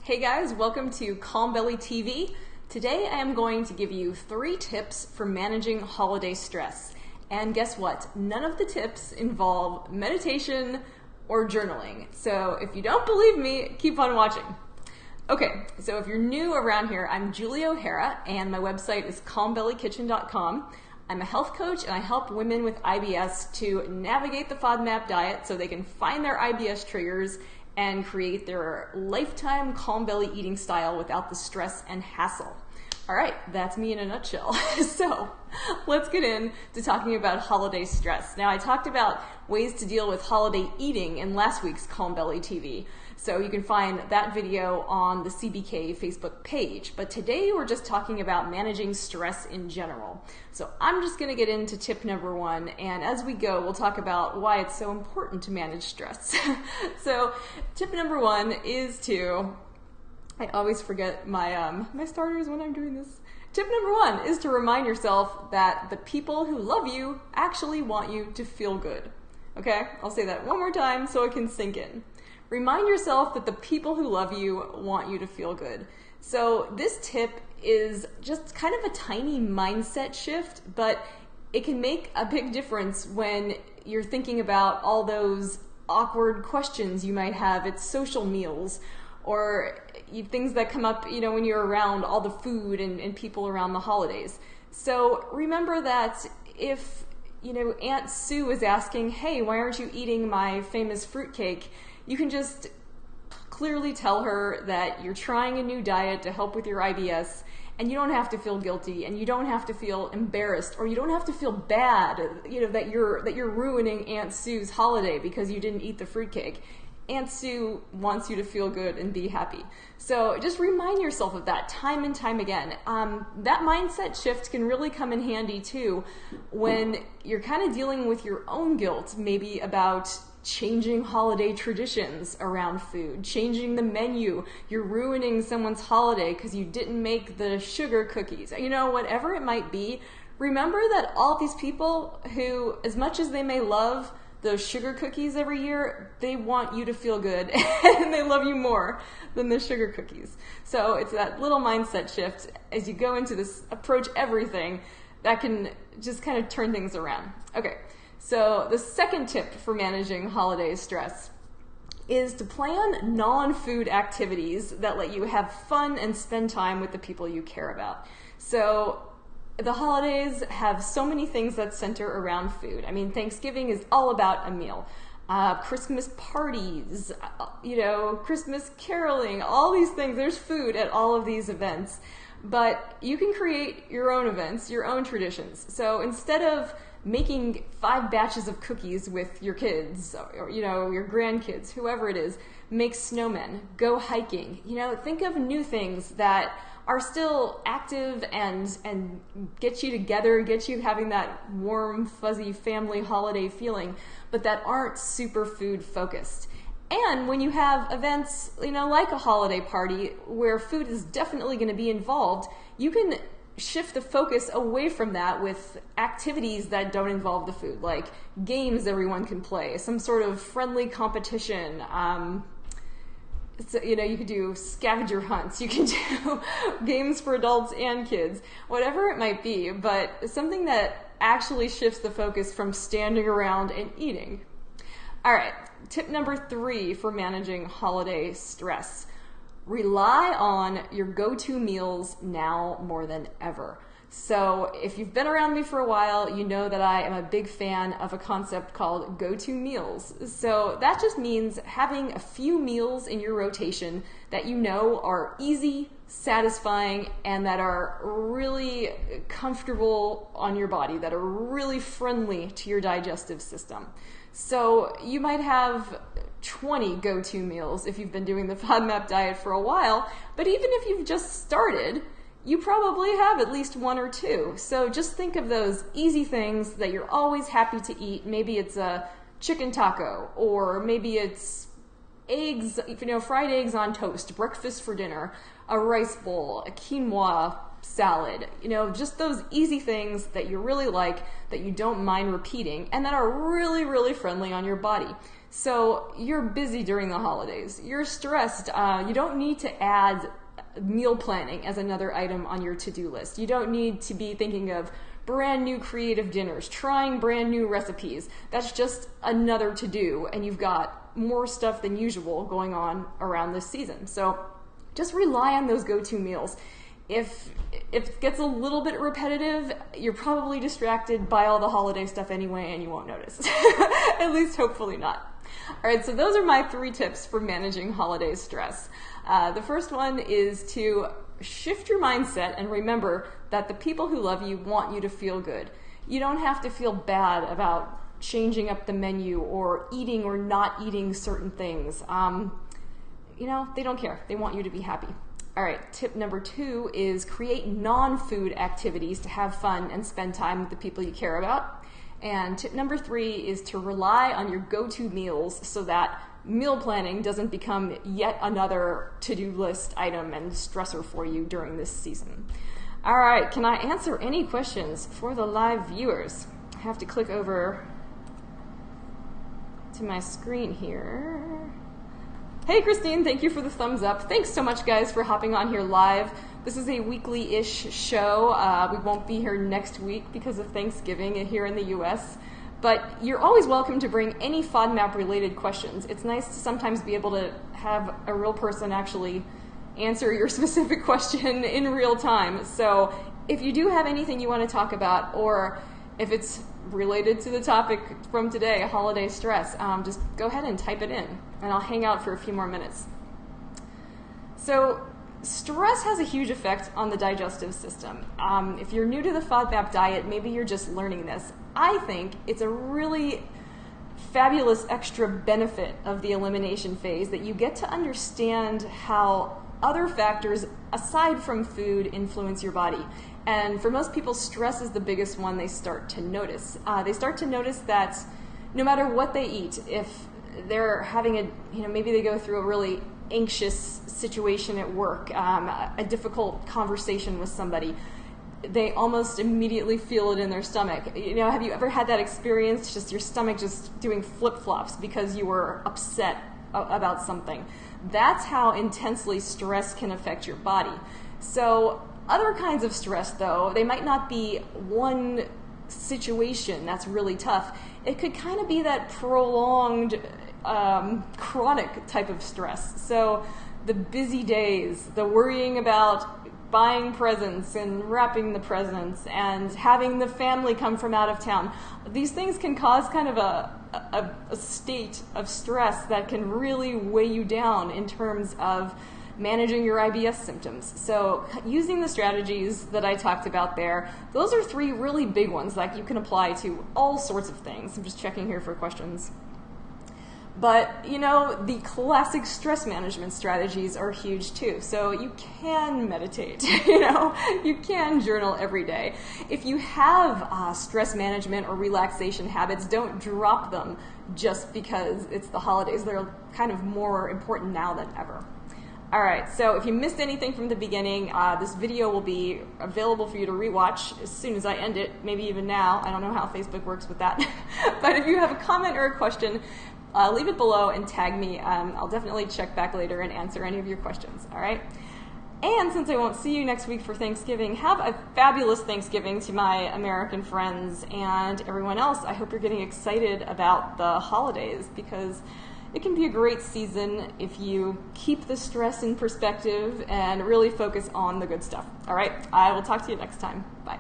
Hey guys, welcome to Calm Belly TV. Today I am going to give you 3 tips for managing holiday stress. And guess what? None of the tips involve meditation or journaling. So if you don't believe me, keep on watching. Okay, so if you're new around here, I'm Julie O'Hara and my website is calmbellykitchen.com. I'm a health coach and I help women with IBS to navigate the FODMAP diet so they can find their IBS triggers and create their lifetime calm belly eating style without the stress and hassle. All right, that's me in a nutshell. So let's get into talking about holiday stress. Now, I talked about ways to deal with holiday eating in last week's Calm Belly TV. So you can find that video on the CBK Facebook page. But today we're just talking about managing stress in general. So I'm just gonna get into tip number 1. And as we go, we'll talk about why it's so important to manage stress. So tip number 1 is I always forget my starters when I'm doing this. Tip number 1 is to remind yourself that the people who love you actually want you to feel good. Okay, I'll say that one more time so it can sink in. Remind yourself that the people who love you want you to feel good. So this tip is just kind of a tiny mindset shift, but it can make a big difference when you're thinking about all those awkward questions you might have at social meals, or things that come up, when you're around all the food and people around the holidays. So remember that if, Aunt Sue is asking, hey, why aren't you eating my famous fruitcake? You can just clearly tell her that you're trying a new diet to help with your IBS, and you don't have to feel guilty, and you don't have to feel embarrassed, or you don't have to feel bad, that you're ruining Aunt Sue's holiday because you didn't eat the fruitcake. Aunt Sue wants you to feel good and be happy. So just remind yourself of that time and time again. That mindset shift can really come in handy too when you're kind of dealing with your own guilt, maybe about changing holiday traditions around food, changing the menu. You're ruining someone's holiday because you didn't make the sugar cookies. Whatever it might be, remember that all these people who, as much as they may love those sugar cookies every year, they want you to feel good and they love you more than the sugar cookies. So it's that little mindset shift as you go into this approach everything that can just kind of turn things around. Okay, so the second tip for managing holiday stress is to plan non-food activities that let you have fun and spend time with the people you care about. So the holidays have so many things that center around food. Thanksgiving is all about a meal. Christmas parties, Christmas caroling, all these things. There's food at all of these events. But you can create your own events, your own traditions. So instead of making 5 batches of cookies with your kids, or your grandkids, whoever it is, make snowmen, go hiking. Think of new things that are still active and get you together, get you having that warm, fuzzy family holiday feeling, but that aren't super food focused. And when you have events, like a holiday party where food is definitely going to be involved, you can shift the focus away from that with activities that don't involve the food, like games everyone can play, some sort of friendly competition. You could do scavenger hunts, you can do games for adults and kids, whatever it might be, but something that actually shifts the focus from standing around and eating. All right, tip number 3 for managing holiday stress. Rely on your go-to meals now more than ever. So if you've been around me for a while, you know that I am a big fan of a concept called go-to meals. So that just means having a few meals in your rotation that are easy, satisfying, and that are really comfortable on your body, that are really friendly to your digestive system. So you might have 20 go-to meals if you've been doing the FODMAP diet for a while, but even if you've just started, you probably have at least 1 or 2. So just think of those easy things that you're always happy to eat. Maybe it's a chicken taco, or maybe it's eggs, fried eggs on toast, breakfast for dinner, a rice bowl, a quinoa salad, just those easy things that you really like, that you don't mind repeating, and that are really, really friendly on your body. So you're busy during the holidays. You're stressed. You don't need to add meal planning as another item on your to-do list. You don't need to be thinking of brand new creative dinners, trying brand new recipes. That's just another to-do, and you've got more stuff than usual going on around this season. So just rely on those go-to meals. If it gets a little bit repetitive, you're probably distracted by all the holiday stuff anyway, and you won't notice. At least hopefully not. All right, so those are my 3 tips for managing holiday stress. The first one is to shift your mindset and remember that the people who love you want you to feel good. You don't have to feel bad about changing up the menu or eating or not eating certain things. They don't care. They want you to be happy. All right, tip number 2 is create non-food activities to have fun and spend time with the people you care about. And tip number 3 is to rely on your go-to meals so that meal planning doesn't become yet another to-do list item and stressor for you during this season. All right, can I answer any questions for the live viewers? I have to click over to my screen here. Hey Christine, thank you for the thumbs up. Thanks so much guys for hopping on here live. This is a weekly-ish show. We won't be here next week because of Thanksgiving here in the US. But you're always welcome to bring any FODMAP related questions. It's nice to sometimes be able to have a real person actually answer your specific question in real time. So if you do have anything you want to talk about, or if it's related to the topic from today, holiday stress, just go ahead and type it in, and I'll hang out for a few more minutes. So stress has a huge effect on the digestive system. If you're new to the FODMAP diet, maybe you're just learning this. I think it's a really fabulous extra benefit of the elimination phase that you get to understand how other factors aside from food influence your body. And for most people, stress is the biggest one they start to notice. They start to notice that no matter what they eat, if they're having maybe they go through a really anxious situation at work, a difficult conversation with somebody, they almost immediately feel it in their stomach. Have you ever had that experience? Just your stomach just doing flip-flops because you were upset about something. That's how intensely stress can affect your body. So other kinds of stress, though, they might not be one situation that's really tough. It could kind of be that prolonged, chronic type of stress. So the busy days, the worrying about buying presents and wrapping the presents and having the family come from out of town. These things can cause kind of a state of stress that can really weigh you down in terms of managing your IBS symptoms. So using the strategies that I talked about there, those are 3 really big ones that you can apply to all sorts of things. I'm just checking here for questions. But, the classic stress management strategies are huge too. So you can meditate, you can journal every day. If you have stress management or relaxation habits, don't drop them just because it's the holidays. They're kind of more important now than ever. All right, so if you missed anything from the beginning, this video will be available for you to rewatch as soon as I end it, maybe even now. I don't know how Facebook works with that. But if you have a comment or a question, leave it below and tag me. I'll definitely check back later and answer any of your questions, all right? And since I won't see you next week for Thanksgiving, have a fabulous Thanksgiving to my American friends and everyone else. I hope you're getting excited about the holidays because it can be a great season if you keep the stress in perspective and really focus on the good stuff. All right, I will talk to you next time. Bye.